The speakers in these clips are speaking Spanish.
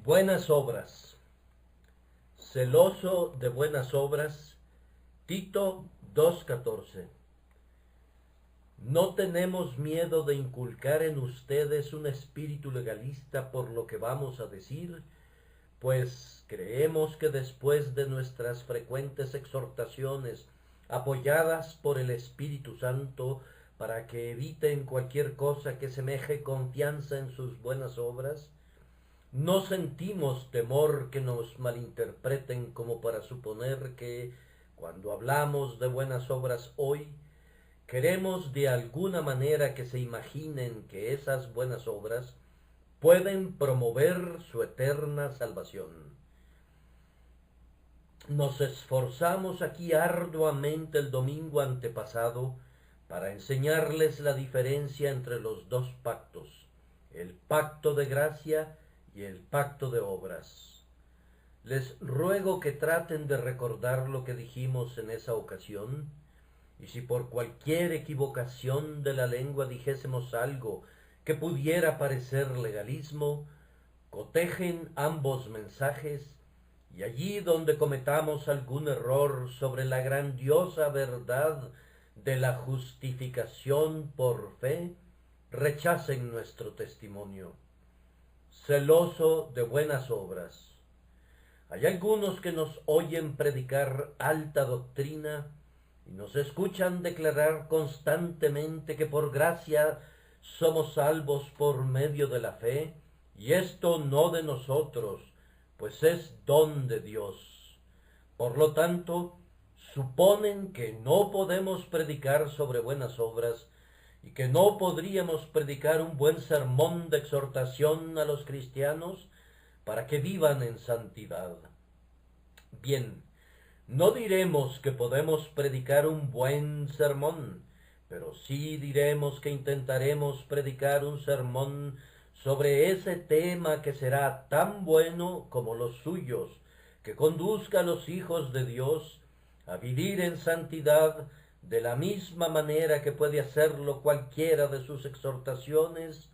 Buenas obras. Celoso de buenas obras. Tito 2:14. No tenemos miedo de inculcar en ustedes un espíritu legalista por lo que vamos a decir, pues creemos que después de nuestras frecuentes exhortaciones, apoyadas por el Espíritu Santo, para que eviten cualquier cosa que semeje confianza en sus buenas obras, no sentimos temor que nos malinterpreten como para suponer que, cuando hablamos de buenas obras hoy, queremos de alguna manera que se imaginen que esas buenas obras pueden promover su eterna salvación. Nos esforzamos aquí arduamente el domingo antepasado para enseñarles la diferencia entre los dos pactos, el pacto de gracia y el pacto de obras. Les ruego que traten de recordar lo que dijimos en esa ocasión, y si por cualquier equivocación de la lengua dijésemos algo que pudiera parecer legalismo, cotejen ambos mensajes, y allí donde cometamos algún error sobre la grandiosa verdad de la justificación por fe, rechacen nuestro testimonio. Celoso de buenas obras. Hay algunos que nos oyen predicar alta doctrina y nos escuchan declarar constantemente que por gracia somos salvos por medio de la fe, y esto no de nosotros, pues es don de Dios. Por lo tanto, suponen que no podemos predicar sobre buenas obras y que no podríamos predicar un buen sermón de exhortación a los cristianos para que vivan en santidad. Bien, no diremos que podemos predicar un buen sermón, pero sí diremos que intentaremos predicar un sermón sobre ese tema que será tan bueno como los suyos, que conduzca a los hijos de Dios a vivir en santidad de la misma manera que puede hacerlo cualquiera de sus exhortaciones,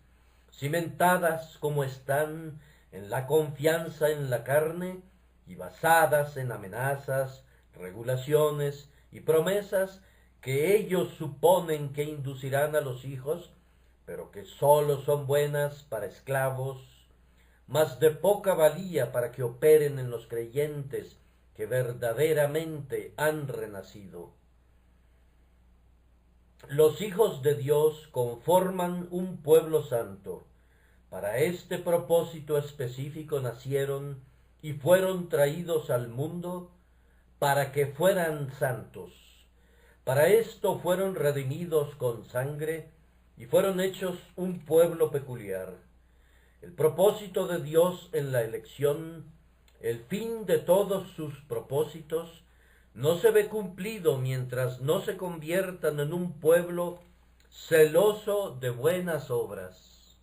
cimentadas como están en la confianza en la carne y basadas en amenazas, regulaciones y promesas que ellos suponen que inducirán a los hijos, pero que sólo son buenas para esclavos, mas de poca valía para que operen en los creyentes que verdaderamente han renacido. Los hijos de Dios conforman un pueblo santo. Para este propósito específico nacieron y fueron traídos al mundo para que fueran santos. Para esto fueron redimidos con sangre y fueron hechos un pueblo peculiar. El propósito de Dios en la elección, el fin de todos sus propósitos, no se ve cumplido mientras no se conviertan en un pueblo celoso de buenas obras.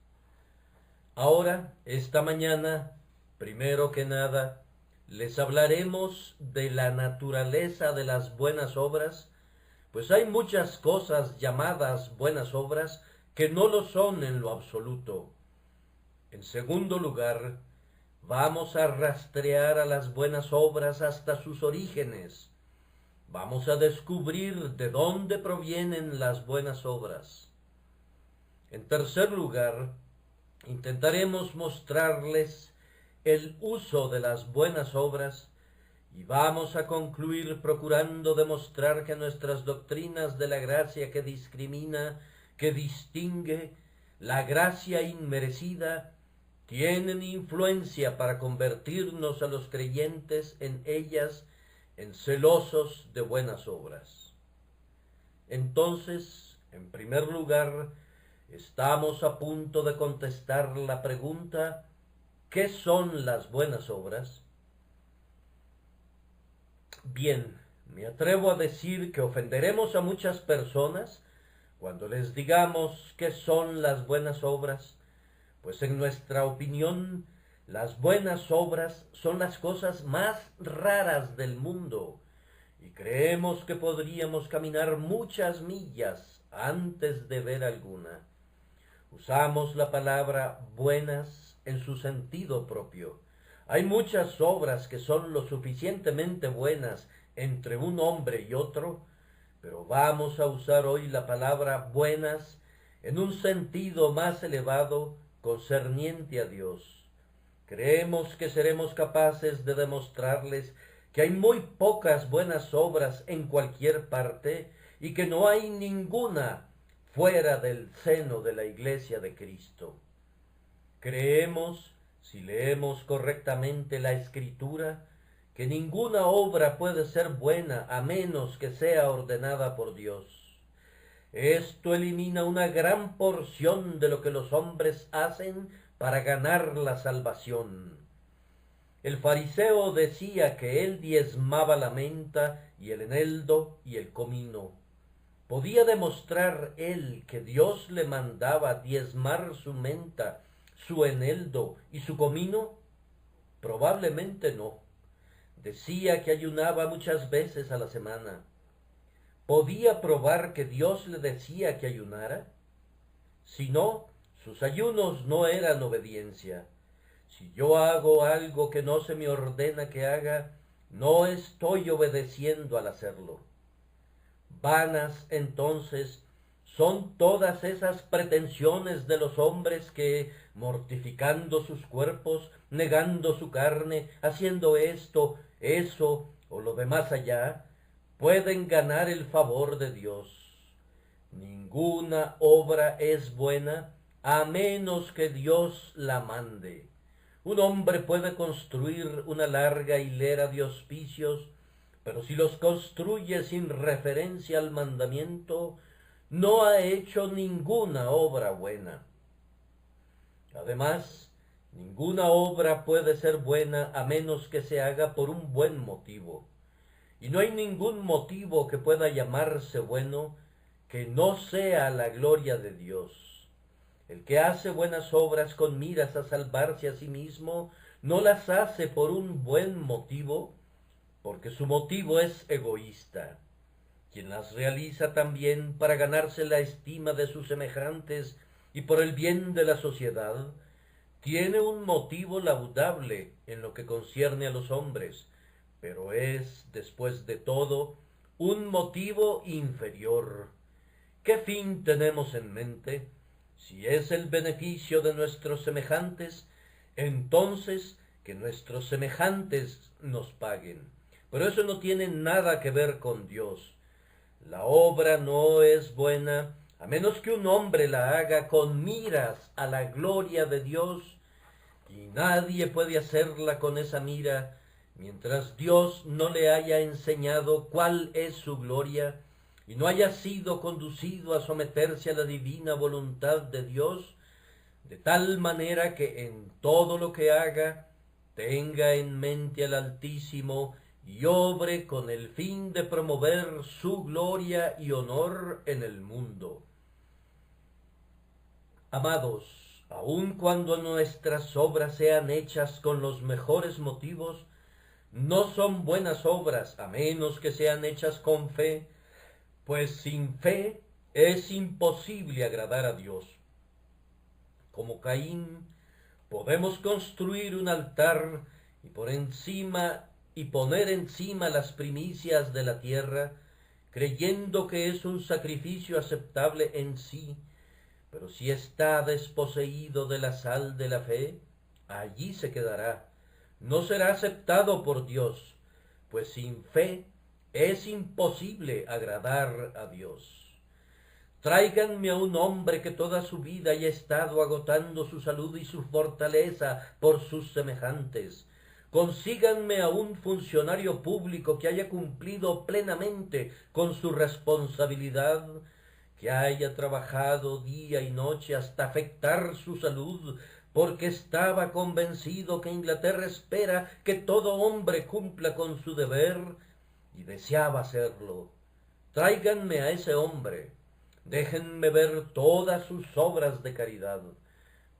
Ahora, esta mañana, primero que nada, les hablaremos de la naturaleza de las buenas obras, pues hay muchas cosas llamadas buenas obras que no lo son en lo absoluto. En segundo lugar, vamos a rastrear a las buenas obras hasta sus orígenes. Vamos a descubrir de dónde provienen las buenas obras. En tercer lugar, intentaremos mostrarles el uso de las buenas obras y vamos a concluir procurando demostrar que nuestras doctrinas de la gracia que discrimina, que distingue, la gracia inmerecida, tienen influencia para convertirnos a los creyentes en ellas en celosos de buenas obras. Entonces, en primer lugar, estamos a punto de contestar la pregunta: ¿qué son las buenas obras? Bien, me atrevo a decir que ofenderemos a muchas personas cuando les digamos qué son las buenas obras, pues en nuestra opinión, las buenas obras son las cosas más raras del mundo, y creemos que podríamos caminar muchas millas antes de ver alguna. Usamos la palabra buenas en su sentido propio, Hay muchas obras que son lo suficientemente buenas entre un hombre y otro, pero vamos a usar hoy la palabra buenas en un sentido más elevado concerniente a Dios. Creemos que seremos capaces de demostrarles que hay muy pocas buenas obras en cualquier parte y que no hay ninguna fuera del seno de la Iglesia de Cristo. Creemos, si leemos correctamente la Escritura, que ninguna obra puede ser buena a menos que sea ordenada por Dios. Esto elimina una gran porción de lo que los hombres hacen para ganar la salvación. El fariseo decía que él diezmaba la menta y el eneldo y el comino. ¿Podía demostrar él que Dios le mandaba diezmar su menta, su eneldo y su comino? Probablemente no. Decía que ayunaba muchas veces a la semana. ¿Podía probar que Dios le decía que ayunara? Si no, sus ayunos no eran obediencia. Si yo hago algo que no se me ordena que haga, no estoy obedeciendo al hacerlo. Vanas, entonces, son todas esas pretensiones de los hombres que, mortificando sus cuerpos, negando su carne, haciendo esto, eso o lo demás allá, pueden ganar el favor de Dios. Ninguna obra es buena a menos que Dios la mande. Un hombre puede construir una larga hilera de hospicios, pero si los construye sin referencia al mandamiento, no ha hecho ninguna obra buena. Además, ninguna obra puede ser buena a menos que se haga por un buen motivo. Y no hay ningún motivo que pueda llamarse bueno que no sea la gloria de Dios. El que hace buenas obras con miras a salvarse a sí mismo, no las hace por un buen motivo, porque su motivo es egoísta. Quien las realiza también para ganarse la estima de sus semejantes y por el bien de la sociedad, tiene un motivo laudable en lo que concierne a los hombres, pero es, después de todo, un motivo inferior. ¿Qué fin tenemos en mente? Si es el beneficio de nuestros semejantes, entonces que nuestros semejantes nos paguen. Pero eso no tiene nada que ver con Dios. La obra no es buena a menos que un hombre la haga con miras a la gloria de Dios, y nadie puede hacerla con esa mira mientras Dios no le haya enseñado cuál es su gloria y no haya sido conducido a someterse a la divina voluntad de Dios, de tal manera que en todo lo que haga tenga en mente al Altísimo y obre con el fin de promover su gloria y honor en el mundo. Amados, aun cuando nuestras obras sean hechas con los mejores motivos, no son buenas obras a menos que sean hechas con fe, pues sin fe es imposible agradar a Dios. Como Caín, podemos construir un altar y poner encima las primicias de la tierra, creyendo que es un sacrificio aceptable en sí, pero si está desposeído de la sal de la fe, allí se quedará. No será aceptado por Dios, pues sin fe es imposible agradar a Dios. Tráiganme a un hombre que toda su vida haya estado agotando su salud y su fortaleza por sus semejantes. Consíganme a un funcionario público que haya cumplido plenamente con su responsabilidad, que haya trabajado día y noche hasta afectar su salud, porque estaba convencido que Inglaterra espera que todo hombre cumpla con su deber, y deseaba hacerlo. Tráiganme a ese hombre. Déjenme ver todas sus obras de caridad.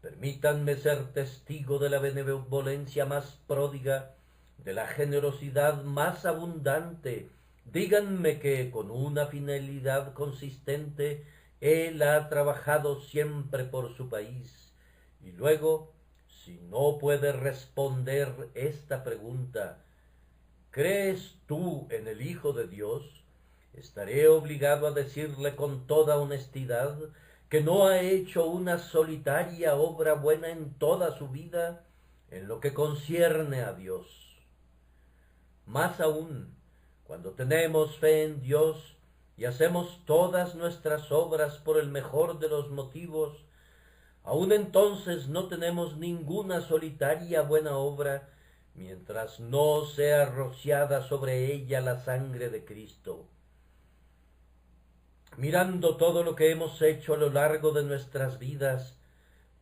Permítanme ser testigo de la benevolencia más pródiga, de la generosidad más abundante. Díganme que, con una finalidad consistente, él ha trabajado siempre por su país. Y luego, Si no puede responder esta pregunta, ¿crees tú en el Hijo de Dios? Estaré obligado a decirle con toda honestidad que no ha hecho una solitaria obra buena en toda su vida en lo que concierne a Dios. Más aún, cuando tenemos fe en Dios y hacemos todas nuestras obras por el mejor de los motivos, aun entonces no tenemos ninguna solitaria buena obra mientras no sea rociada sobre ella la sangre de Cristo. Mirando todo lo que hemos hecho a lo largo de nuestras vidas,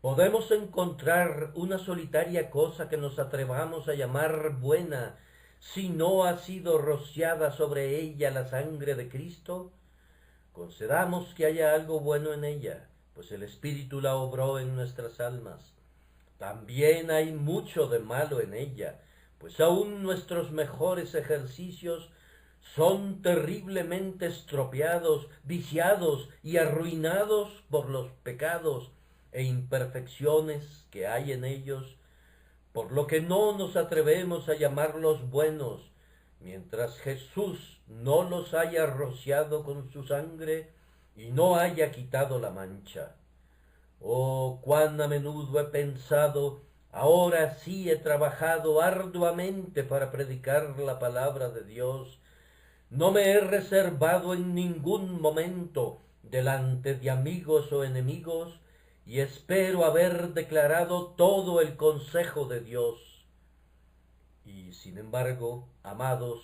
¿podemos encontrar una solitaria cosa que nos atrevamos a llamar buena si no ha sido rociada sobre ella la sangre de Cristo? Concedamos que haya algo bueno en ella, pues el Espíritu la obró en nuestras almas. También hay mucho de malo en ella, pues aún nuestros mejores ejercicios son terriblemente estropeados, viciados y arruinados por los pecados e imperfecciones que hay en ellos, por lo que no nos atrevemos a llamarlos buenos, mientras Jesús no los haya rociado con su sangre y no haya quitado la mancha. Oh, cuán a menudo he pensado, ahora sí he trabajado arduamente para predicar la palabra de Dios. No me he reservado en ningún momento delante de amigos o enemigos, y espero haber declarado todo el consejo de Dios. Y sin embargo, amados,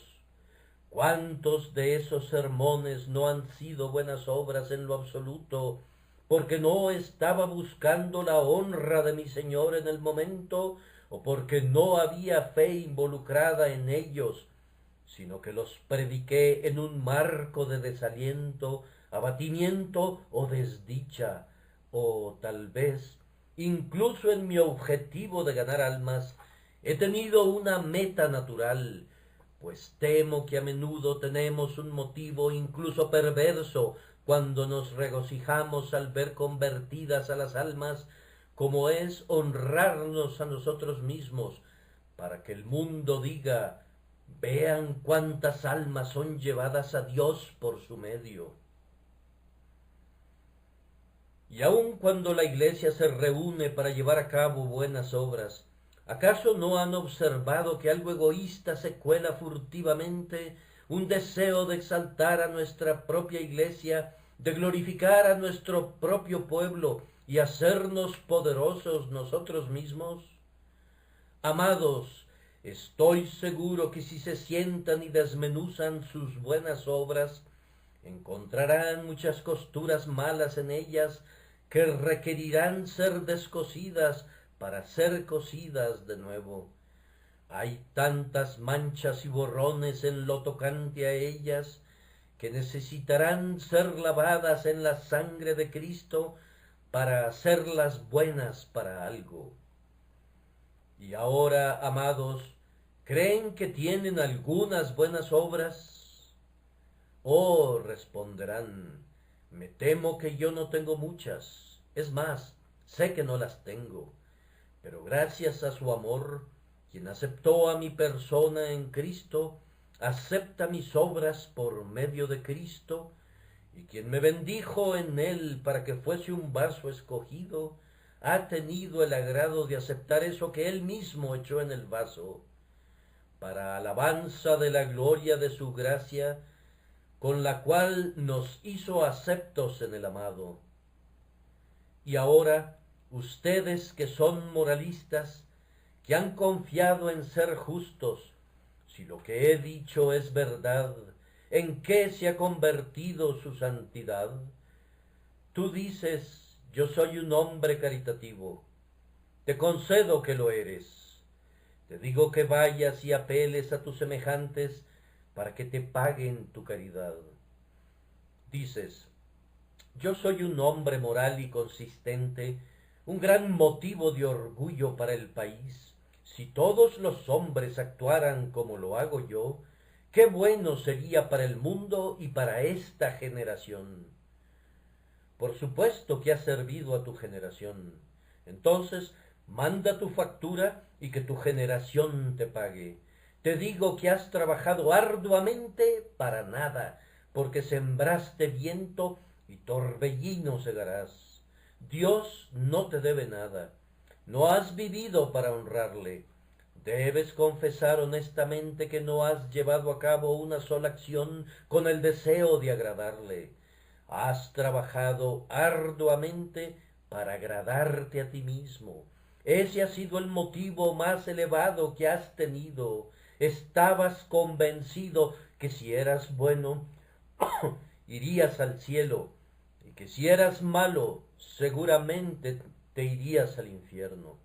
¿cuántos de esos sermones no han sido buenas obras en lo absoluto, porque no estaba buscando la honra de mi Señor en el momento, o porque no había fe involucrada en ellos, sino que los prediqué en un marco de desaliento, abatimiento o desdicha, o tal vez, incluso en mi objetivo de ganar almas, he tenido una meta natural, pues temo que a menudo tenemos un motivo incluso perverso cuando nos regocijamos al ver convertidas a las almas, como es honrarnos a nosotros mismos, para que el mundo diga: vean cuántas almas son llevadas a Dios por su medio. Y aun cuando la Iglesia se reúne para llevar a cabo buenas obras, ¿acaso no han observado que algo egoísta se cuela furtivamente, un deseo de exaltar a nuestra propia Iglesia, de glorificar a nuestro propio pueblo y hacernos poderosos nosotros mismos? Amados, estoy seguro que si se sientan y desmenuzan sus buenas obras, encontrarán muchas costuras malas en ellas que requerirán ser descosidas para ser cosidas de nuevo. Hay tantas manchas y borrones en lo tocante a ellas que necesitarán ser lavadas en la sangre de Cristo para hacerlas buenas para algo. Y ahora, amados, ¿creen que tienen algunas buenas obras? Oh, responderán, me temo que yo no tengo muchas. Es más, sé que no las tengo. Pero gracias a su amor, quien aceptó a mi persona en Cristo, acepta mis obras por medio de Cristo, y quien me bendijo en él para que fuese un vaso escogido, ha tenido el agrado de aceptar eso que él mismo echó en el vaso, para alabanza de la gloria de su gracia, con la cual nos hizo aceptos en el amado. Y ahora, ustedes que son moralistas, que han confiado en ser justos, si lo que he dicho es verdad, ¿en qué se ha convertido su santidad? Tú dices: yo soy un hombre caritativo. Te concedo que lo eres. Te digo que vayas y apeles a tus semejantes para que te paguen tu caridad. Dices: yo soy un hombre moral y consistente, un gran motivo de orgullo para el país. Si todos los hombres actuaran como lo hago yo, qué bueno sería para el mundo y para esta generación. Por supuesto que has servido a tu generación. Entonces, Manda tu factura y que tu generación te pague. Te digo que has trabajado arduamente para nada, porque sembraste viento y torbellino segarás. Dios no te debe nada. No has vivido para honrarle. Debes confesar honestamente que no has llevado a cabo una sola acción con el deseo de agradarle. Has trabajado arduamente para agradarte a ti mismo. Ese ha sido el motivo más elevado que has tenido. Estabas convencido que si eras bueno, irías al cielo, y que si eras malo, seguramente te irías al infierno.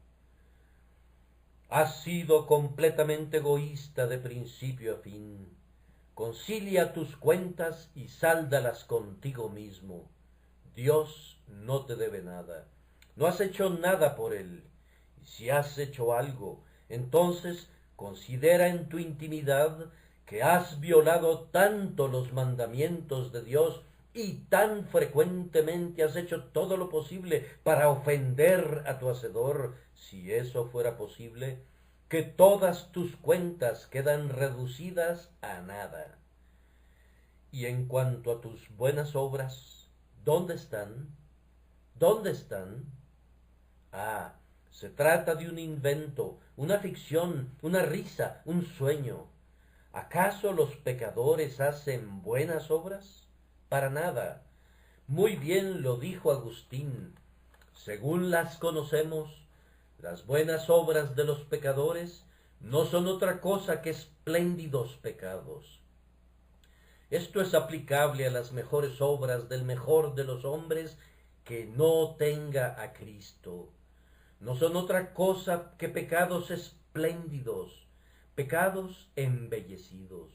Has sido completamente egoísta de principio a fin. Concilia tus cuentas y sáldalas contigo mismo. Dios no te debe nada. No has hecho nada por él. Y si has hecho algo, entonces considera en tu intimidad que has violado tanto los mandamientos de Dios y tan frecuentemente has hecho todo lo posible para ofender a tu Hacedor, si eso fuera posible, que todas tus cuentas quedan reducidas a nada. Y en cuanto a tus buenas obras, ¿dónde están? ¿Dónde están? Ah, se trata de un invento, una ficción, una risa, un sueño. ¿Acaso los pecadores hacen buenas obras? Para nada. Muy bien lo dijo Agustín. Según las conocemos, las buenas obras de los pecadores no son otra cosa que espléndidos pecados. Esto es aplicable a las mejores obras del mejor de los hombres que no tenga a Cristo. No son otra cosa que pecados espléndidos, pecados embellecidos.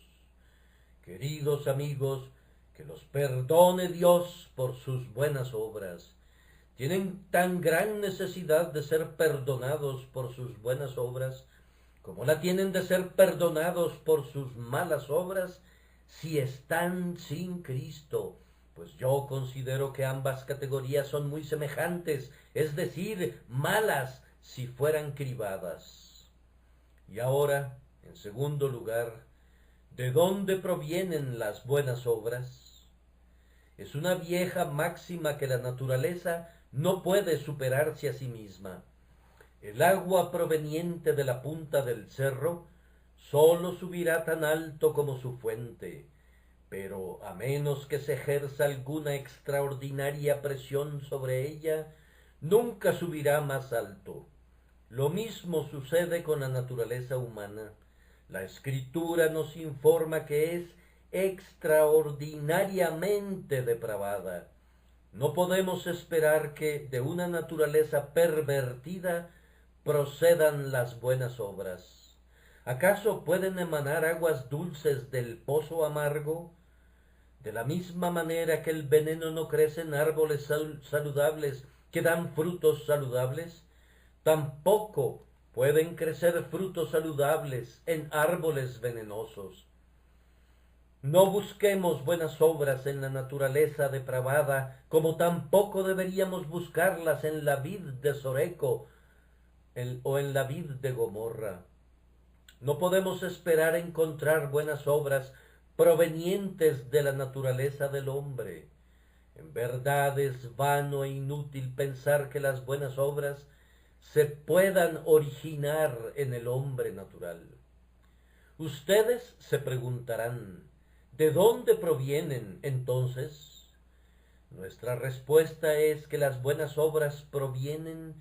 Queridos amigos, que los perdone Dios por sus buenas obras. Tienen tan gran necesidad de ser perdonados por sus buenas obras, como la tienen de ser perdonados por sus malas obras, si están sin Cristo, pues yo considero que ambas categorías son muy semejantes, es decir, malas si fueran cribadas. Y ahora, en segundo lugar, ¿de dónde provienen las buenas obras? Es una vieja máxima que la naturaleza no puede superarse a sí misma. El agua proveniente de la punta del cerro sólo subirá tan alto como su fuente, pero a menos que se ejerza alguna extraordinaria presión sobre ella, nunca subirá más alto. Lo mismo sucede con la naturaleza humana. La Escritura nos informa que es extraordinariamente depravada. No podemos esperar que de una naturaleza pervertida procedan las buenas obras. ¿Acaso pueden emanar aguas dulces del pozo amargo? De la misma manera que el veneno no crece en árboles saludables que dan frutos saludables, tampoco pueden crecer frutos saludables en árboles venenosos. No busquemos buenas obras en la naturaleza depravada, como tampoco deberíamos buscarlas en la vid de Soreco o en la vid de Gomorra. No podemos esperar encontrar buenas obras provenientes de la naturaleza del hombre. En verdad es vano e inútil pensar que las buenas obras se puedan originar en el hombre natural. Ustedes se preguntarán, ¿de dónde provienen entonces? Nuestra respuesta es que las buenas obras provienen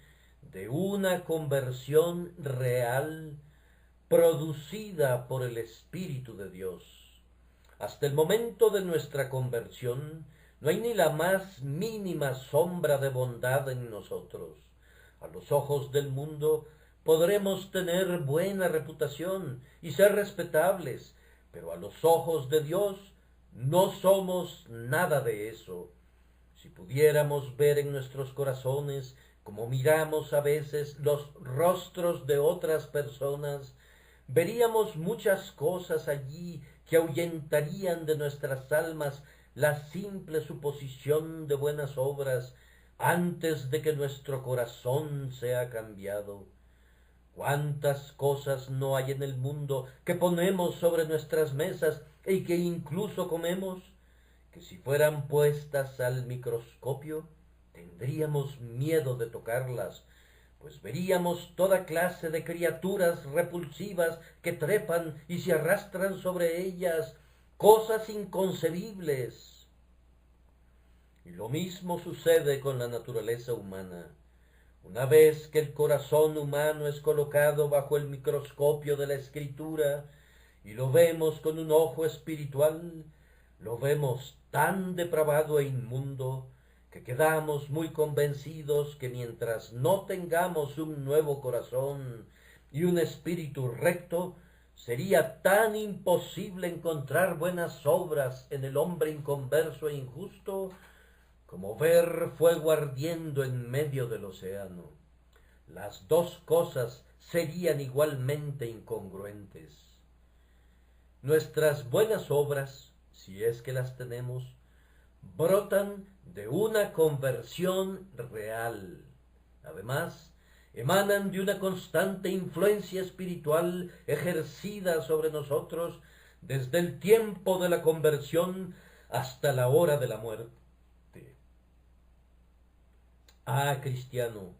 de una conversión real producida por el Espíritu de Dios. Hasta el momento de nuestra conversión no hay ni la más mínima sombra de bondad en nosotros. A los ojos del mundo podremos tener buena reputación y ser respetables, pero a los ojos de Dios no somos nada de eso. Si pudiéramos ver en nuestros corazones, como miramos a veces los rostros de otras personas, veríamos muchas cosas allí que ahuyentarían de nuestras almas la simple suposición de buenas obras, antes de que nuestro corazón sea cambiado. ¿Cuántas cosas no hay en el mundo que ponemos sobre nuestras mesas y que incluso comemos, que si fueran puestas al microscopio tendríamos miedo de tocarlas, pues veríamos toda clase de criaturas repulsivas que trepan y se arrastran sobre ellas, cosas inconcebibles? Y lo mismo sucede con la naturaleza humana. Una vez que el corazón humano es colocado bajo el microscopio de la Escritura y lo vemos con un ojo espiritual, lo vemos tan depravado e inmundo que quedamos muy convencidos que mientras no tengamos un nuevo corazón y un espíritu recto, sería tan imposible encontrar buenas obras en el hombre inconverso e injusto como ver fuego ardiendo en medio del océano. Las dos cosas serían igualmente incongruentes. Nuestras buenas obras, si es que las tenemos, brotan de una conversión real. Además, emanan de una constante influencia espiritual ejercida sobre nosotros desde el tiempo de la conversión hasta la hora de la muerte. Ah, cristiano,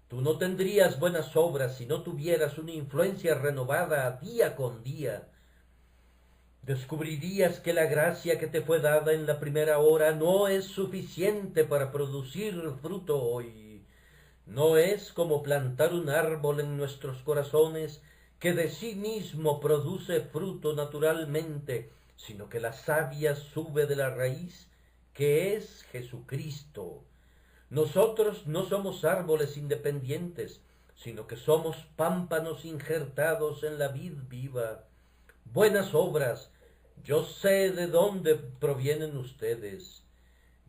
tú no tendrías buenas obras si no tuvieras una influencia renovada día con día. Descubrirías que la gracia que te fue dada en la primera hora no es suficiente para producir fruto hoy. No es como plantar un árbol en nuestros corazones que de sí mismo produce fruto naturalmente, sino que la savia sube de la raíz, que es Jesucristo. Nosotros no somos árboles independientes, sino que somos pámpanos injertados en la vid viva. Buenas obras, yo sé de dónde provienen ustedes.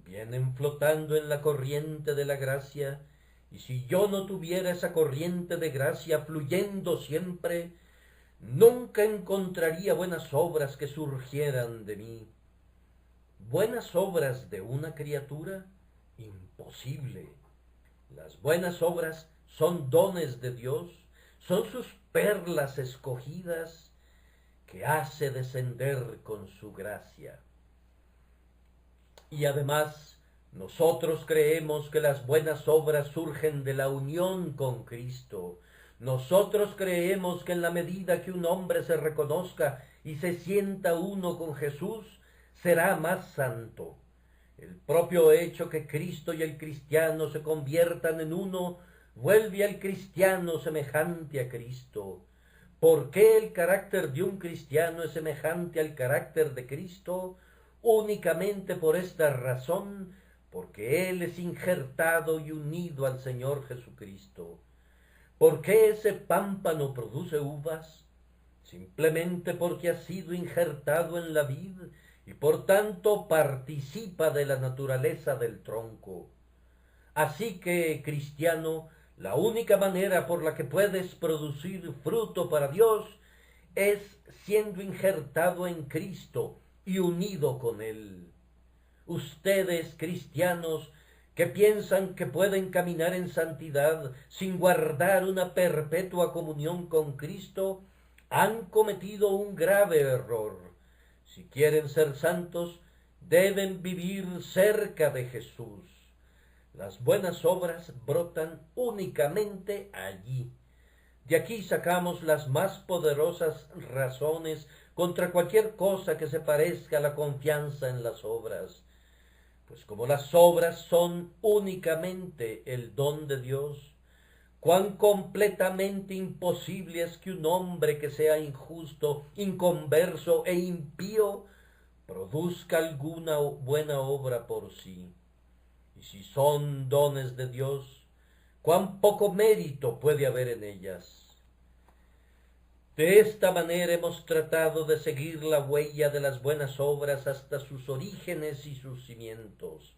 Vienen flotando en la corriente de la gracia, y si yo no tuviera esa corriente de gracia fluyendo siempre, nunca encontraría buenas obras que surgieran de mí. ¿Buenas obras de una criatura? Imposible. Las buenas obras son dones de Dios, son sus perlas escogidas que hace descender con su gracia. Y además, nosotros creemos que las buenas obras surgen de la unión con Cristo. Nosotros creemos que en la medida que un hombre se reconozca y se sienta uno con Jesús, será más santo. El propio hecho que Cristo y el cristiano se conviertan en uno vuelve al cristiano semejante a Cristo. ¿Por qué el carácter de un cristiano es semejante al carácter de Cristo? Únicamente por esta razón, porque Él es injertado y unido al Señor Jesucristo. ¿Por qué ese pámpano produce uvas? Simplemente porque ha sido injertado en la vid y por tanto participa de la naturaleza del tronco. Así que, cristiano, la única manera por la que puedes producir fruto para Dios es siendo injertado en Cristo y unido con Él. Ustedes, cristianos, que piensan que pueden caminar en santidad sin guardar una perpetua comunión con Cristo, han cometido un grave error. Si quieren ser santos, deben vivir cerca de Jesús. Las buenas obras brotan únicamente allí. De aquí sacamos las más poderosas razones contra cualquier cosa que se parezca a la confianza en las obras. Pues como las obras son únicamente el don de Dios, cuán completamente imposible es que un hombre que sea injusto, inconverso e impío produzca alguna buena obra por sí. Y si son dones de Dios, cuán poco mérito puede haber en ellas. De esta manera hemos tratado de seguir la huella de las buenas obras hasta sus orígenes y sus cimientos.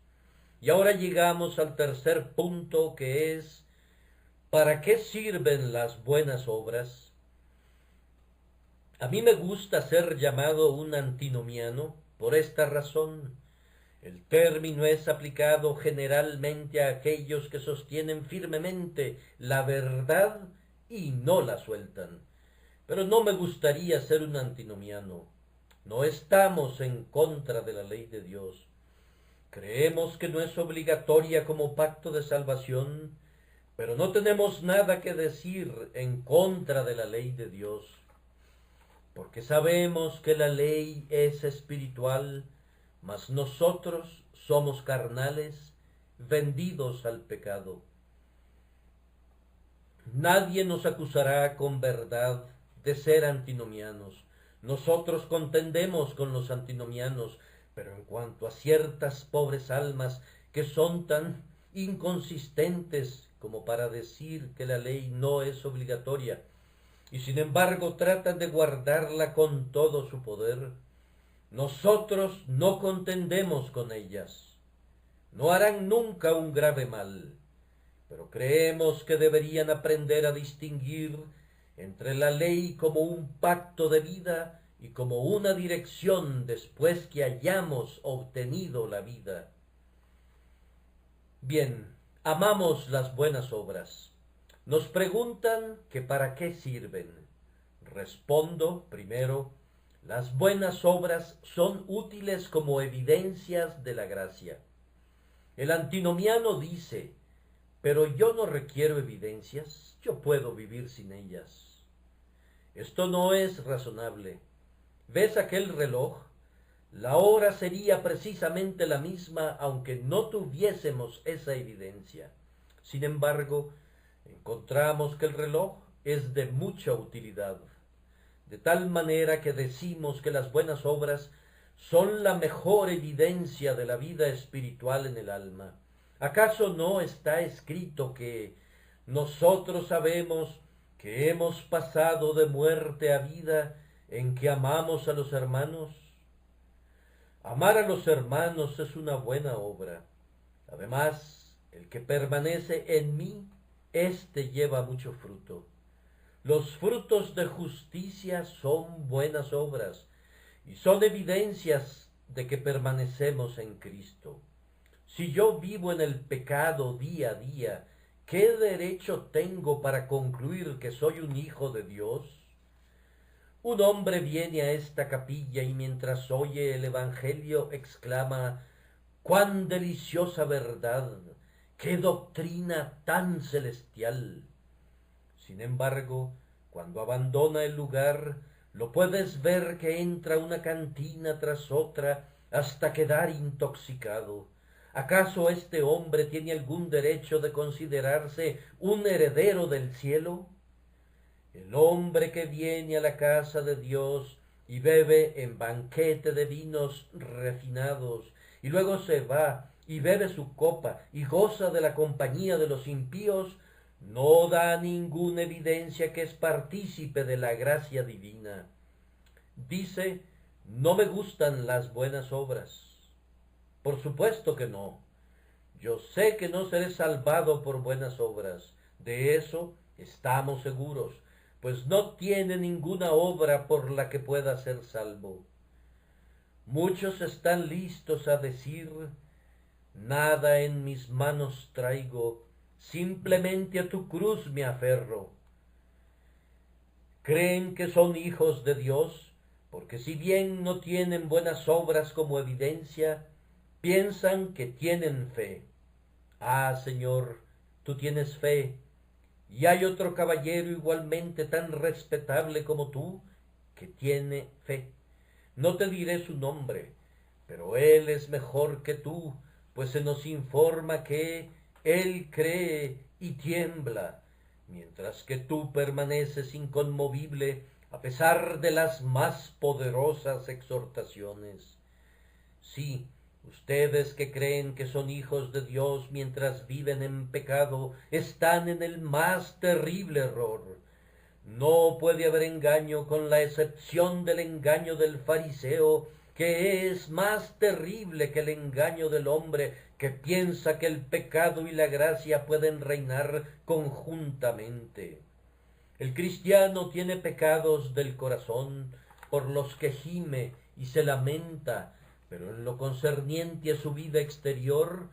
Y ahora llegamos al tercer punto, que es: ¿para qué sirven las buenas obras? A mí me gusta ser llamado un antinomiano por esta razón. El término es aplicado generalmente a aquellos que sostienen firmemente la verdad y no la sueltan. Pero no me gustaría ser un antinomiano. No estamos en contra de la ley de Dios. Creemos que no es obligatoria como pacto de salvación, pero no tenemos nada que decir en contra de la ley de Dios, porque sabemos que la ley es espiritual, mas nosotros somos carnales, vendidos al pecado. Nadie nos acusará con verdad de ser antinomianos. Nosotros contendemos con los antinomianos, pero en cuanto a ciertas pobres almas que son tan inconsistentes como para decir que la ley no es obligatoria, y sin embargo tratan de guardarla con todo su poder, nosotros no contendemos con ellas. No harán nunca un grave mal, pero creemos que deberían aprender a distinguir entre la ley como un pacto de vida y como una dirección después que hayamos obtenido la vida. Bien, amamos las buenas obras. Nos preguntan que para qué sirven. Respondo, primero, las buenas obras son útiles como evidencias de la gracia. El antinomiano dice, pero yo no requiero evidencias, yo puedo vivir sin ellas. Esto no es razonable. ¿Ves aquel reloj? La hora sería precisamente la misma aunque no tuviésemos esa evidencia. Sin embargo, encontramos que el reloj es de mucha utilidad, de tal manera que decimos que las buenas obras son la mejor evidencia de la vida espiritual en el alma. ¿Acaso no está escrito que nosotros sabemos que hemos pasado de muerte a vida en que amamos a los hermanos? Amar a los hermanos es una buena obra. Además, el que permanece en mí, éste lleva mucho fruto. Los frutos de justicia son buenas obras y son evidencias de que permanecemos en Cristo. Si yo vivo en el pecado día a día, ¿qué derecho tengo para concluir que soy un hijo de Dios? Un hombre viene a esta capilla y mientras oye el Evangelio exclama, ¡cuán deliciosa verdad! ¡Qué doctrina tan celestial! Sin embargo, cuando abandona el lugar, lo puedes ver que entra una cantina tras otra hasta quedar intoxicado. ¿Acaso este hombre tiene algún derecho de considerarse un heredero del cielo? El hombre que viene a la casa de Dios y bebe en banquete de vinos refinados, y luego se va y bebe su copa y goza de la compañía de los impíos, no da ninguna evidencia que es partícipe de la gracia divina. Dice, no me gustan las buenas obras. Por supuesto que no. Yo sé que no seré salvado por buenas obras. De eso estamos seguros, pues no tiene ninguna obra por la que pueda ser salvo. Muchos están listos a decir, nada en mis manos traigo, simplemente a tu cruz me aferro. Creen que son hijos de Dios, porque si bien no tienen buenas obras como evidencia, piensan que tienen fe. Ah, Señor, tú tienes fe, y hay otro caballero igualmente tan respetable como tú, que tiene fe. No te diré su nombre, pero él es mejor que tú, pues se nos informa que él cree y tiembla, mientras que tú permaneces inconmovible a pesar de las más poderosas exhortaciones. Sí, ustedes que creen que son hijos de Dios mientras viven en pecado, están en el más terrible error. No puede haber engaño con la excepción del engaño del fariseo, que es más terrible que el engaño del hombre que piensa que el pecado y la gracia pueden reinar conjuntamente. El cristiano tiene pecados del corazón por los que gime y se lamenta, pero en lo concerniente a su vida exterior,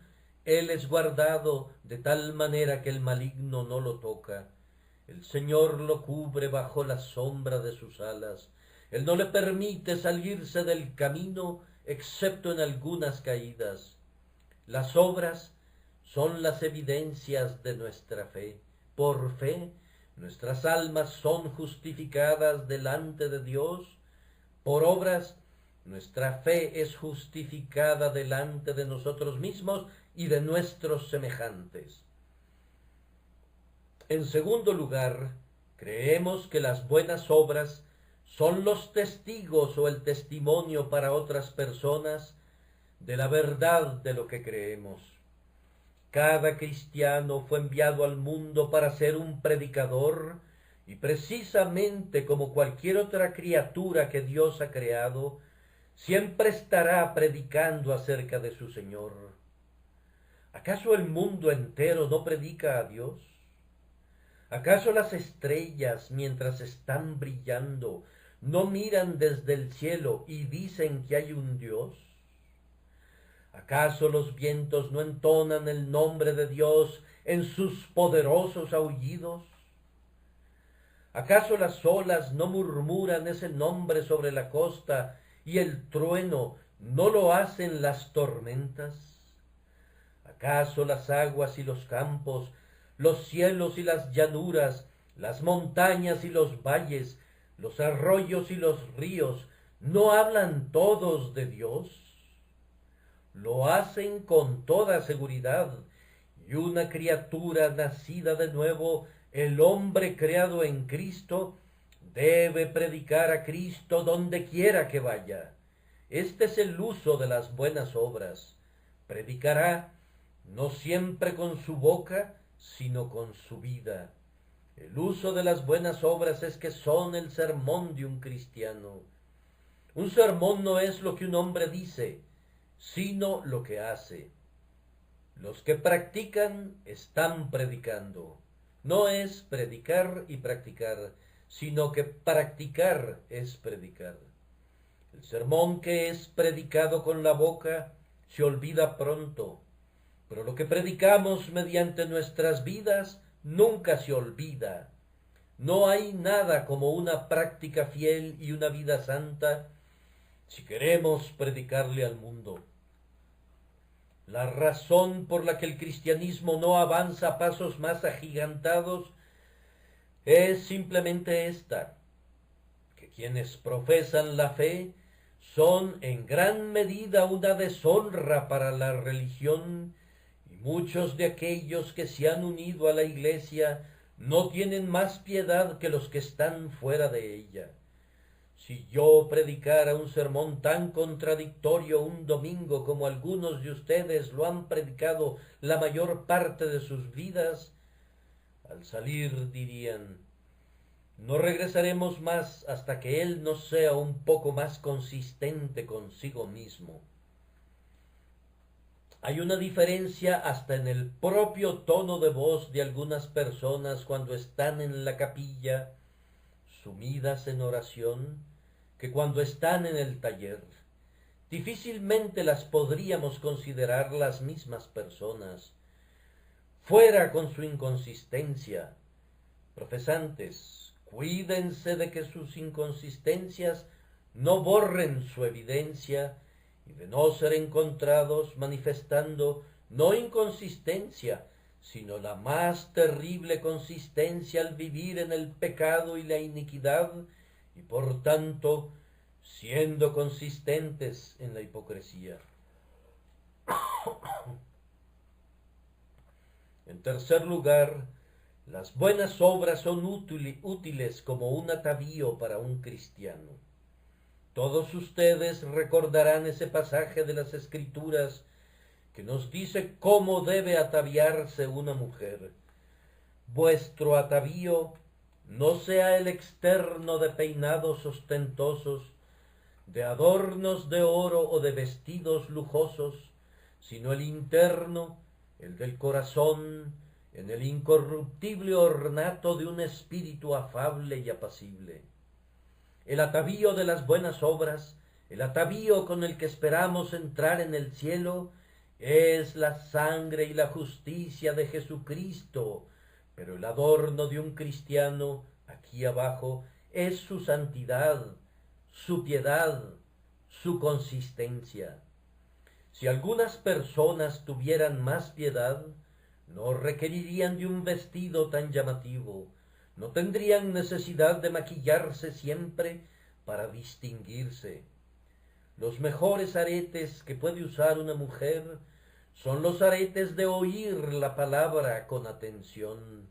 él es guardado de tal manera que el maligno no lo toca. El Señor lo cubre bajo la sombra de sus alas. Él no le permite salirse del camino, excepto en algunas caídas. Las obras son las evidencias de nuestra fe. Por fe, nuestras almas son justificadas delante de Dios. Por obras, nuestra fe es justificada delante de nosotros mismos y de nuestros semejantes. En segundo lugar, creemos que las buenas obras son los testigos o el testimonio para otras personas de la verdad de lo que creemos. Cada cristiano fue enviado al mundo para ser un predicador y precisamente como cualquier otra criatura que Dios ha creado, siempre estará predicando acerca de su Señor. ¿Acaso el mundo entero no predica a Dios? ¿Acaso las estrellas, mientras están brillando, no miran desde el cielo y dicen que hay un Dios? ¿Acaso los vientos no entonan el nombre de Dios en sus poderosos aullidos? ¿Acaso las olas no murmuran ese nombre sobre la costa y el trueno no lo hacen las tormentas? ¿Acaso las aguas y los campos, los cielos y las llanuras, las montañas y los valles, los arroyos y los ríos, no hablan todos de Dios? Lo hacen con toda seguridad, y una criatura nacida de nuevo, el hombre creado en Cristo, debe predicar a Cristo donde quiera que vaya. Este es el uso de las buenas obras. Predicará no siempre con su boca, sino con su vida. El uso de las buenas obras es que son el sermón de un cristiano. Un sermón no es lo que un hombre dice, sino lo que hace. Los que practican están predicando. No es predicar y practicar, sino que practicar es predicar. El sermón que es predicado con la boca se olvida pronto, pero lo que predicamos mediante nuestras vidas nunca se olvida. No hay nada como una práctica fiel y una vida santa si queremos predicarle al mundo. La razón por la que el cristianismo no avanza a pasos más agigantados es simplemente esta, que quienes profesan la fe son en gran medida una deshonra para la religión, y muchos de aquellos que se han unido a la Iglesia no tienen más piedad que los que están fuera de ella. Si yo predicara un sermón tan contradictorio un domingo como algunos de ustedes lo han predicado la mayor parte de sus vidas, al salir dirían: no regresaremos más hasta que él no sea un poco más consistente consigo mismo. Hay una diferencia hasta en el propio tono de voz de algunas personas cuando están en la capilla, sumidas en oración, que cuando están en el taller. Difícilmente las podríamos considerar las mismas personas. Fuera con su inconsistencia. Profesantes, cuídense de que sus inconsistencias no borren su evidencia y de no ser encontrados manifestando no inconsistencia, sino la más terrible consistencia al vivir en el pecado y la iniquidad, y por tanto siendo consistentes en la hipocresía. En tercer lugar, las buenas obras son útiles como un atavío para un cristiano. Todos ustedes recordarán ese pasaje de las Escrituras que nos dice cómo debe ataviarse una mujer. Vuestro atavío no sea el externo de peinados ostentosos, de adornos de oro o de vestidos lujosos, sino el interno, el del corazón, en el incorruptible ornato de un espíritu afable y apacible. El atavío de las buenas obras El atavío con el que esperamos entrar en el cielo es la sangre y la justicia de Jesucristo, pero el adorno de un cristiano aquí abajo es su santidad, su piedad, su consistencia. Si algunas personas tuvieran más piedad, no requerirían de un vestido tan llamativo, no tendrían necesidad de maquillarse siempre para distinguirse. Los mejores aretes que puede usar una mujer son los aretes de oír la palabra con atención.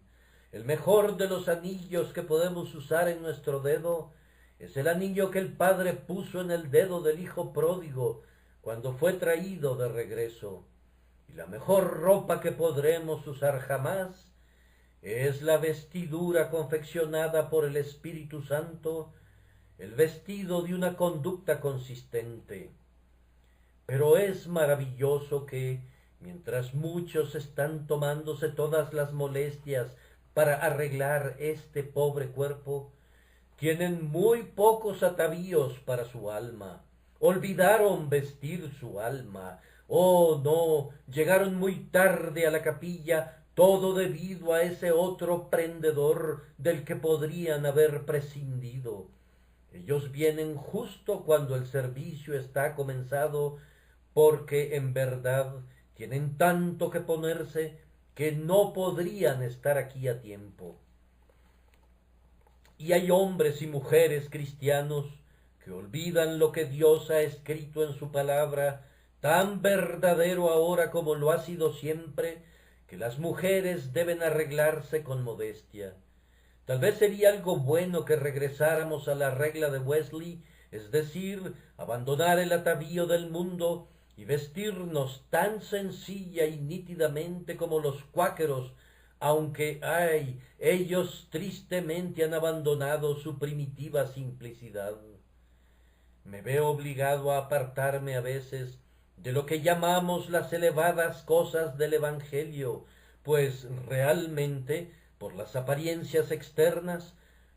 El mejor de los anillos que podemos usar en nuestro dedo es el anillo que el Padre puso en el dedo del Hijo pródigo cuando fue traído de regreso. Y la mejor ropa que podremos usar jamás es la vestidura confeccionada por el Espíritu Santo, el vestido de una conducta consistente. Pero es maravilloso que, mientras muchos están tomándose todas las molestias para arreglar este pobre cuerpo, tienen muy pocos atavíos para su alma. Olvidaron vestir su alma. Oh, no, llegaron muy tarde a la capilla, todo debido a ese otro prendedor del que podrían haber prescindido. Ellos vienen justo cuando el servicio está comenzado, porque en verdad tienen tanto que ponerse que no podrían estar aquí a tiempo. Y hay hombres y mujeres cristianos que olvidan lo que Dios ha escrito en su palabra, tan verdadero ahora como lo ha sido siempre, que las mujeres deben arreglarse con modestia. Tal vez sería algo bueno que regresáramos a la regla de Wesley, es decir, abandonar el atavío del mundo y vestirnos tan sencilla y nítidamente como los cuáqueros, aunque, ellos tristemente han abandonado su primitiva simplicidad. Me veo obligado a apartarme a veces de lo que llamamos las elevadas cosas del Evangelio, pues realmente, por las apariencias externas,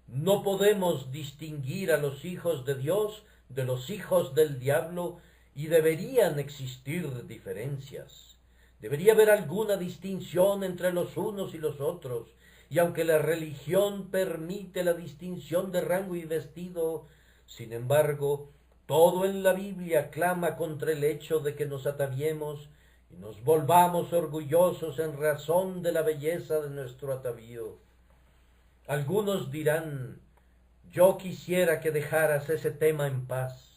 no podemos distinguir a los hijos de Dios de los hijos del diablo, y deberían existir diferencias. Debería haber alguna distinción entre los unos y los otros, y aunque la religión permite la distinción de rango y vestido, sin embargo, todo en la Biblia clama contra el hecho de que nos ataviemos y nos volvamos orgullosos en razón de la belleza de nuestro atavío. Algunos dirán, yo quisiera que dejaras ese tema en paz.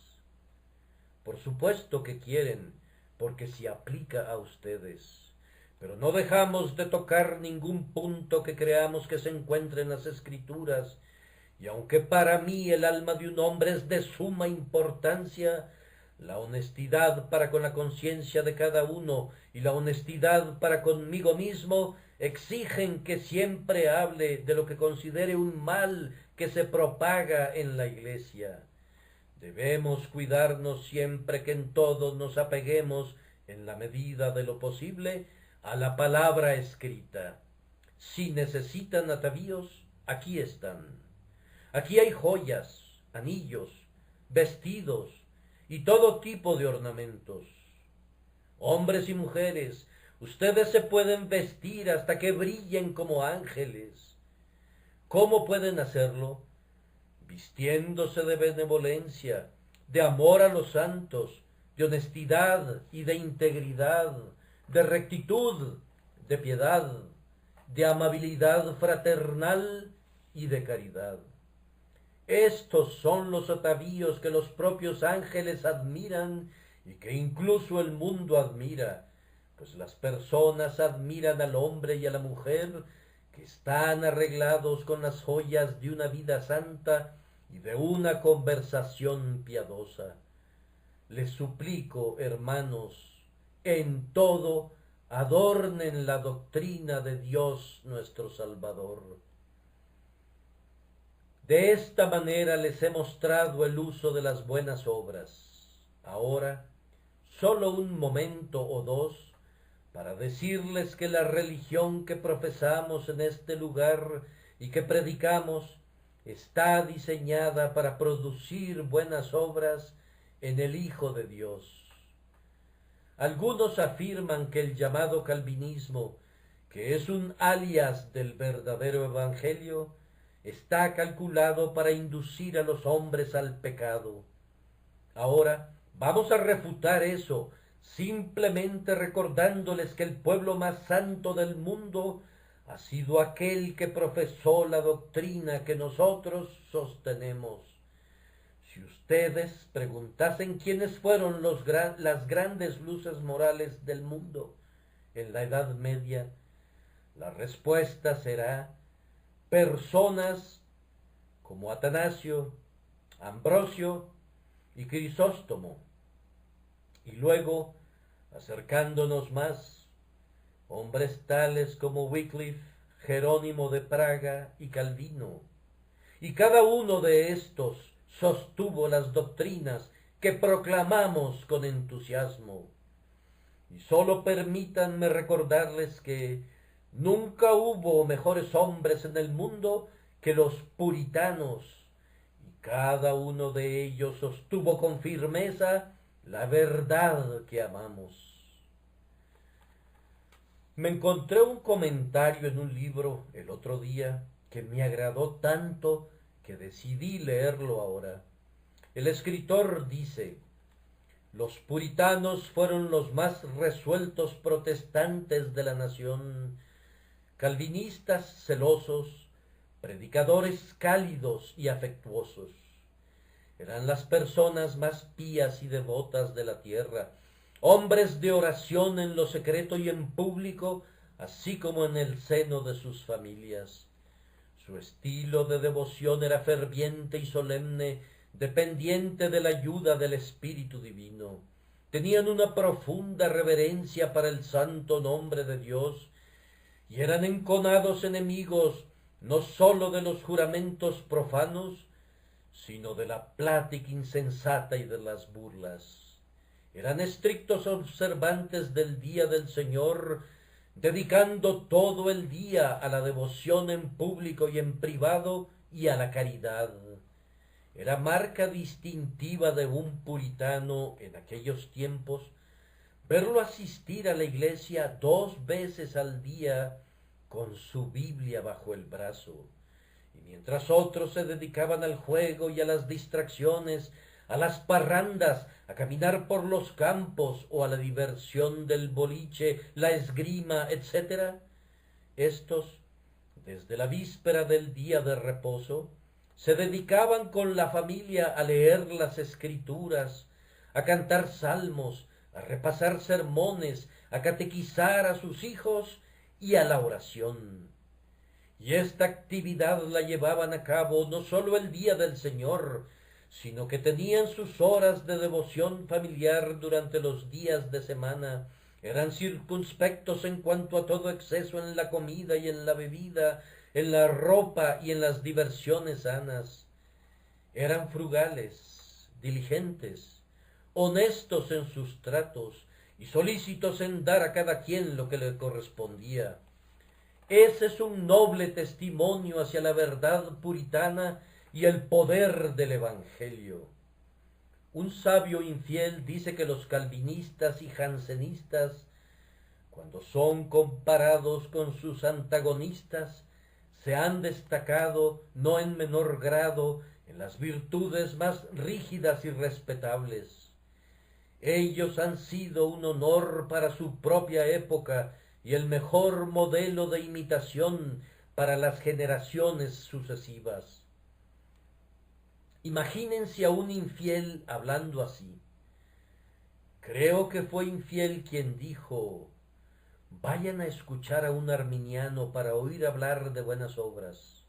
Por supuesto que quieren, porque se aplica a ustedes. Pero no dejamos de tocar ningún punto que creamos que se encuentre en las Escrituras, y aunque para mí el alma de un hombre es de suma importancia, la honestidad para con la conciencia de cada uno y la honestidad para conmigo mismo exigen que siempre hable de lo que considere un mal que se propaga en la Iglesia. Debemos cuidarnos siempre que en todo nos apeguemos, en la medida de lo posible, a la palabra escrita. Si necesitan atavíos, aquí están. Aquí hay joyas, anillos, vestidos y todo tipo de ornamentos. Hombres y mujeres, ustedes se pueden vestir hasta que brillen como ángeles. ¿Cómo pueden hacerlo? Vistiéndose de benevolencia, de amor a los santos, de honestidad y de integridad, de rectitud, de piedad, de amabilidad fraternal y de caridad. Estos son los atavíos que los propios ángeles admiran y que incluso el mundo admira, pues las personas admiran al hombre y a la mujer que están arreglados con las joyas de una vida santa y de una conversación piadosa. Les suplico, hermanos, en todo adornen la doctrina de Dios nuestro Salvador. De esta manera les he mostrado el uso de las buenas obras. Ahora, solo un momento o dos para decirles que la religión que profesamos en este lugar y que predicamos está diseñada para producir buenas obras en el Hijo de Dios. Algunos afirman que el llamado calvinismo, que es un alias del verdadero evangelio, está calculado para inducir a los hombres al pecado. Ahora vamos a refutar eso, simplemente recordándoles que el pueblo más santo del mundo ha sido aquel que profesó la doctrina que nosotros sostenemos. Si ustedes preguntasen quiénes fueron las grandes luces morales del mundo en la Edad Media, la respuesta será personas como Atanasio, Ambrosio y Crisóstomo. Y luego, acercándonos más, hombres tales como Wycliffe, Jerónimo de Praga y Calvino. Y cada uno de estos sostuvo las doctrinas que proclamamos con entusiasmo. Y sólo permítanme recordarles que nunca hubo mejores hombres en el mundo que los puritanos, y cada uno de ellos sostuvo con firmeza la verdad que amamos. Me encontré un comentario en un libro el otro día que me agradó tanto que decidí leerlo ahora. El escritor dice: los puritanos fueron los más resueltos protestantes de la nación, calvinistas celosos, predicadores cálidos y afectuosos. Eran las personas más pías y devotas de la tierra, hombres de oración en lo secreto y en público, así como en el seno de sus familias. Su estilo de devoción era ferviente y solemne, dependiente de la ayuda del Espíritu Divino. Tenían una profunda reverencia para el santo nombre de Dios y eran enconados enemigos no sólo de los juramentos profanos, sino de la plática insensata y de las burlas. Eran estrictos observantes del día del Señor, dedicando todo el día a la devoción en público y en privado y a la caridad. Era marca distintiva de un puritano en aquellos tiempos verlo asistir a la iglesia 2 veces al día con su Biblia bajo el brazo. Y mientras otros se dedicaban al juego y a las distracciones, a las parrandas, a caminar por los campos o a la diversión del boliche, la esgrima, etc., estos, desde la víspera del día de reposo, se dedicaban con la familia a leer las Escrituras, a cantar salmos, a repasar sermones, a catequizar a sus hijos y a la oración. Y esta actividad la llevaban a cabo no sólo el día del Señor, sino que tenían sus horas de devoción familiar durante los días de semana. Eran circunspectos en cuanto a todo exceso en la comida y en la bebida, en la ropa y en las diversiones sanas. Eran frugales, diligentes, honestos en sus tratos y solícitos en dar a cada quien lo que le correspondía. Ese es un noble testimonio hacia la verdad puritana y el poder del Evangelio. Un sabio infiel dice que los calvinistas y jansenistas, cuando son comparados con sus antagonistas, se han destacado no en menor grado en las virtudes más rígidas y respetables. Ellos han sido un honor para su propia época y el mejor modelo de imitación para las generaciones sucesivas. Imagínense a un infiel hablando así. Creo que fue infiel quien dijo: vayan a escuchar a un arminiano para oír hablar de buenas obras,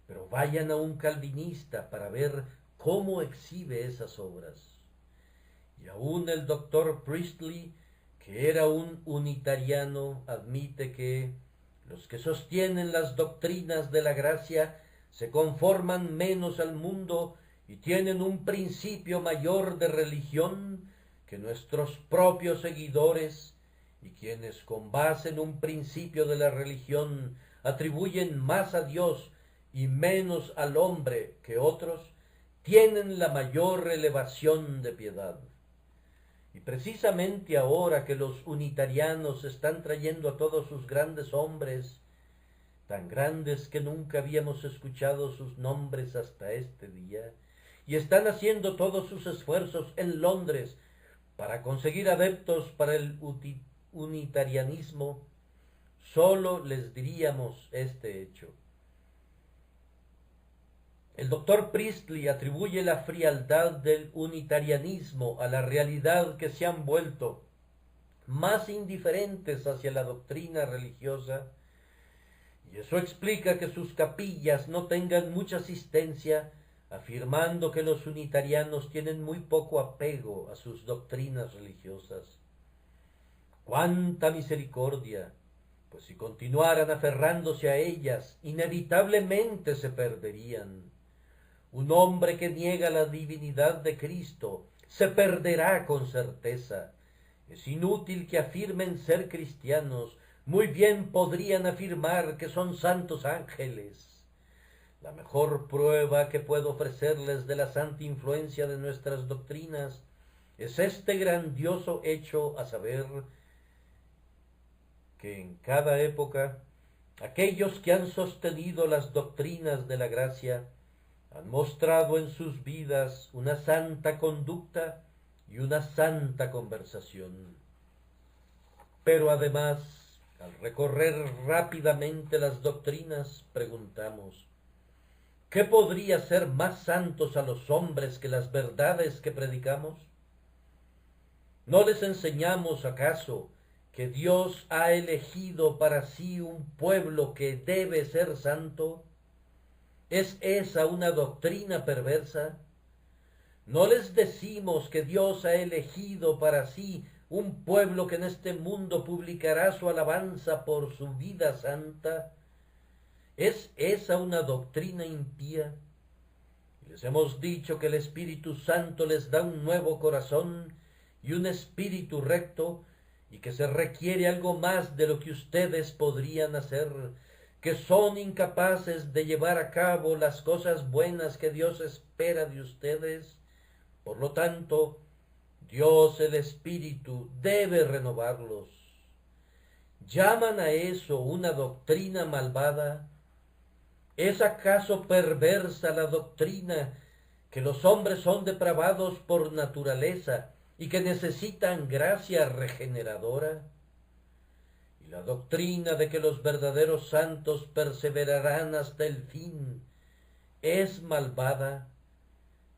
pero vayan a un calvinista para ver cómo exhibe esas obras. Y aún el doctor Priestley, que era un unitariano, admite que los que sostienen las doctrinas de la gracia se conforman menos al mundo y tienen un principio mayor de religión que nuestros propios seguidores, y quienes con base en un principio de la religión atribuyen más a Dios y menos al hombre que otros, tienen la mayor elevación de piedad. Y precisamente ahora que los unitarianos están trayendo a todos sus grandes hombres, tan grandes que nunca habíamos escuchado sus nombres hasta este día, y están haciendo todos sus esfuerzos en Londres para conseguir adeptos para el unitarianismo, solo les diríamos este hecho. El doctor Priestley atribuye la frialdad del unitarianismo a la realidad que se han vuelto más indiferentes hacia la doctrina religiosa, y eso explica que sus capillas no tengan mucha asistencia, afirmando que los unitarianos tienen muy poco apego a sus doctrinas religiosas. ¡Cuánta misericordia! Pues si continuaran aferrándose a ellas, inevitablemente se perderían. Un hombre que niega la divinidad de Cristo se perderá con certeza. Es inútil que afirmen ser cristianos, muy bien podrían afirmar que son santos ángeles. La mejor prueba que puedo ofrecerles de la santa influencia de nuestras doctrinas es este grandioso hecho, a saber, que en cada época aquellos que han sostenido las doctrinas de la gracia han mostrado en sus vidas una santa conducta y una santa conversación. Pero además, al recorrer rápidamente las doctrinas, preguntamos, ¿qué podría ser más santos a los hombres que las verdades que predicamos? ¿No les enseñamos acaso que Dios ha elegido para sí un pueblo que debe ser santo? ¿Es esa una doctrina perversa? ¿No les decimos que Dios ha elegido para sí un pueblo que en este mundo publicará su alabanza por su vida santa? ¿Es esa una doctrina impía? Les hemos dicho que el Espíritu Santo les da un nuevo corazón y un espíritu recto, y que se requiere algo más de lo que ustedes podrían hacer, que son incapaces de llevar a cabo las cosas buenas que Dios espera de ustedes. Por lo tanto, Dios el Espíritu debe renovarlos. ¿Llaman a eso una doctrina malvada? ¿Es acaso perversa la doctrina que los hombres son depravados por naturaleza y que necesitan gracia regeneradora? Y la doctrina de que los verdaderos santos perseverarán hasta el fin es malvada.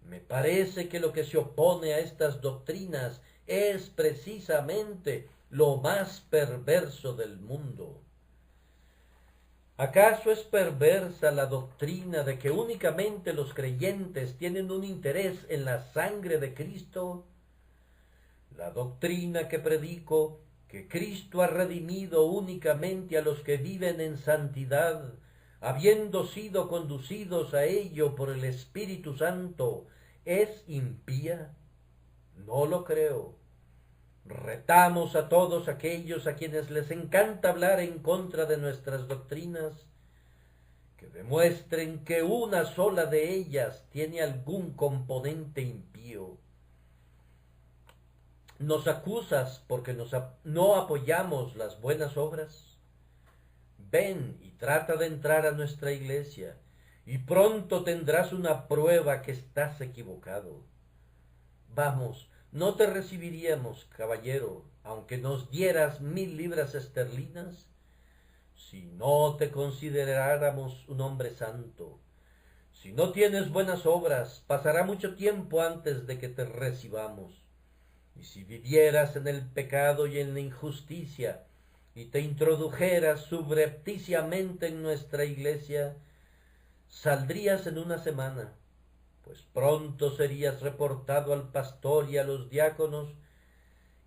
Me parece que lo que se opone a estas doctrinas es precisamente lo más perverso del mundo. ¿Acaso es perversa la doctrina de que únicamente los creyentes tienen un interés en la sangre de Cristo? La doctrina que predico, que Cristo ha redimido únicamente a los que viven en santidad, habiendo sido conducidos a ello por el Espíritu Santo, ¿es impía? No lo creo. Retamos a todos aquellos a quienes les encanta hablar en contra de nuestras doctrinas, que demuestren que una sola de ellas tiene algún componente impío. ¿Nos acusas porque no apoyamos las buenas obras? Ven y trata de entrar a nuestra iglesia, y pronto tendrás una prueba que estás equivocado. Vamos, no te recibiríamos, caballero, aunque nos dieras 1000 libras esterlinas, si no te consideráramos un hombre santo. Si no tienes buenas obras, pasará mucho tiempo antes de que te recibamos. Y si vivieras en el pecado y en la injusticia, y te introdujeras subrepticiamente en nuestra iglesia, saldrías en una semana, pues pronto serías reportado al pastor y a los diáconos,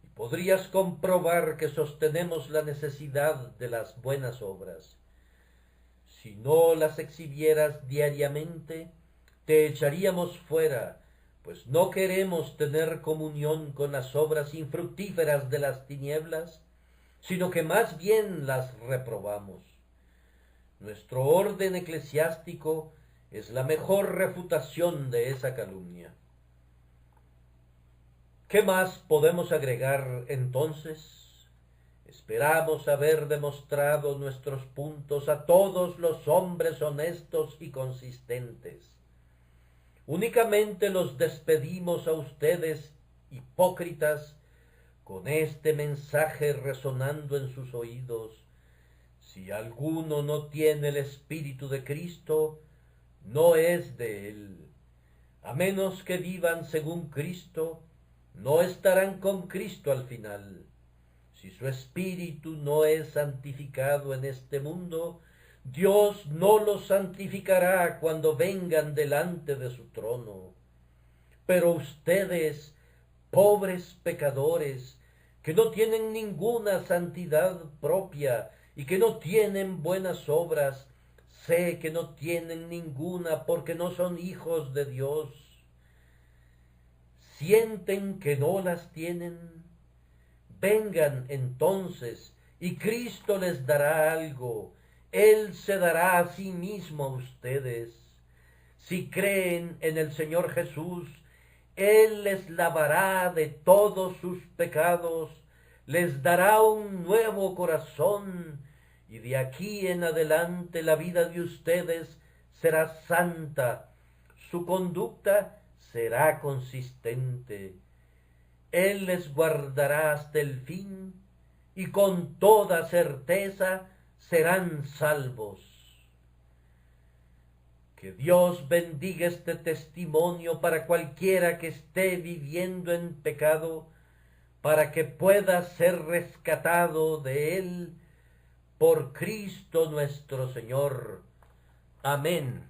y podrías comprobar que sostenemos la necesidad de las buenas obras. Si no las exhibieras diariamente, te echaríamos fuera, pues no queremos tener comunión con las obras infructíferas de las tinieblas, sino que más bien las reprobamos. Nuestro orden eclesiástico es la mejor refutación de esa calumnia. ¿Qué más podemos agregar entonces? Esperamos haber demostrado nuestros puntos a todos los hombres honestos y consistentes. Únicamente los despedimos a ustedes, hipócritas, con este mensaje resonando en sus oídos: si alguno no tiene el Espíritu de Cristo, no es de él. A menos que vivan según Cristo, no estarán con Cristo al final. Si su espíritu no es santificado en este mundo, Dios no los santificará cuando vengan delante de su trono. Pero ustedes, pobres pecadores, que no tienen ninguna santidad propia y que no tienen buenas obras, sé que no tienen ninguna porque no son hijos de Dios. ¿Sienten que no las tienen? Vengan entonces, y Cristo les dará algo. Él se dará a sí mismo a ustedes. Si creen en el Señor Jesús, Él les lavará de todos sus pecados, les dará un nuevo corazón, y de aquí en adelante la vida de ustedes será santa, su conducta será consistente. Él les guardará hasta el fin, y con toda certeza serán salvos. Que Dios bendiga este testimonio para cualquiera que esté viviendo en pecado, para que pueda ser rescatado de él por Cristo nuestro Señor. Amén.